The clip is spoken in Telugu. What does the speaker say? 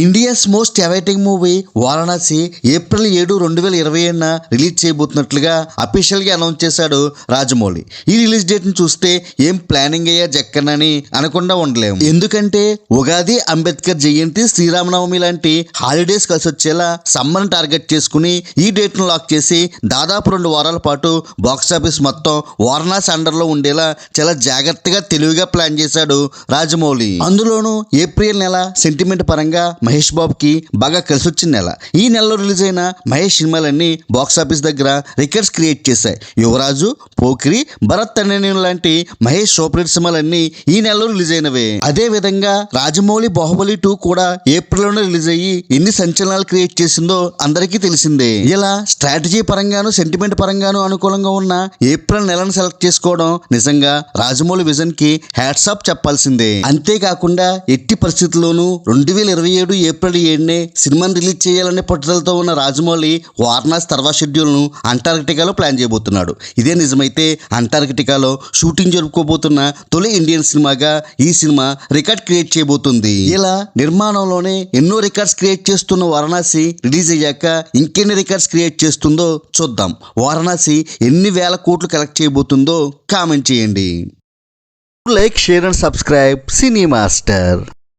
India's most awaiting movie Varanasi April 7, 2021 release చేయబోతున్నట్లుగా అఫీషియల్ గా అనౌన్స్ చేశాడు రాజమౌళి. ఈ రిలీజ్ డేట్ ని చూస్తే ఏం ప్లానింగ్ అయ్యా జక్కనని అనకుండా ఉండలేము. ఎందుకంటే ఉగాది, అంబేద్కర్ జయంతి, శ్రీరామనవమి లాంటి హాలిడేస్ కలిసి వచ్చేలా సమ్మర్ టార్గెట్ చేసుకుని ఈ డేట్ ను లాక్ చేసి దాదాపు 2 వారాల పాటు బాక్సాఫీస్ మొత్తం వారణాసి అండర్ లో ఉండేలా చాలా జాగ్రత్తగా తెలివిగా ప్లాన్ చేశాడు రాజమౌళి. అందులోనూ ఏప్రిల్ నెల సెంటిమెంట్ పరంగా మహేష్ బాబుకి బాగా కలిసి వచ్చిన నెల. ఈ నెలలో రిలీజ్ అయిన మహేష్ సినిమాలన్నీ బాక్సాఫీస్ దగ్గర రికార్డ్స్ క్రియేట్ చేశాయి. యువరాజు, పోకిరి, భరత్ అనే లాంటి మహేష్ సూపర్ హిట్ సినిమాలన్నీ ఈ నెలలో రిలీజ్ అయినవే. అదే విధంగా రాజమౌళి బాహుబలి 2 కూడా ఏప్రిల్లోనే రిలీజ్ అయ్యి ఎన్ని సంచలనాలు క్రియేట్ చేసిందో అందరికీ తెలిసిందే. ఇలా స్ట్రాటజీ పరంగాను, సెంటిమెంట్ పరంగాను అనుకూలంగా ఉన్న ఏప్రిల్ నెలను సెలెక్ట్ చేసుకోవడం నిజంగా రాజమౌళి విజన్ కి హ్యాట్స్ ఆఫ్ చెప్పాల్సిందే. అంతేకాకుండా ఎట్టి పరిస్థితుల్లోనూ 2027 ఏప్రిల్ 7 సినిమాని రిలీజ్ చేయాలనే పట్టుదలతో ఉన్న రాజమౌళి వారణాసి తర్వాత షెడ్యూల్ను అంటార్కిటికాలో ప్లాన్ చేయబోతున్నాడు. ఇదే నిజమైతే అంటార్కిటికాలో షూటింగ్ జరుపుకోబోతున్న తొలి ఇండియన్ సినిమాగా ఈ సినిమా రికార్డ్ క్రియేట్ చేయబోతుంది. ఇలా నిర్మాణంలోనే ఎన్నో రికార్డ్స్ క్రియేట్ చేస్తున్న వారణాసి రిలీజ్ అయ్యాక ఇంకెన్ని రికార్డ్స్ క్రియేట్ చేస్తుందో చూద్దాం. వారణాసి ఎన్ని వేల కోట్లు కలెక్ట్ చేయబోతుందో కామెంట్ చేయండి. Like, share and subscribe cine master.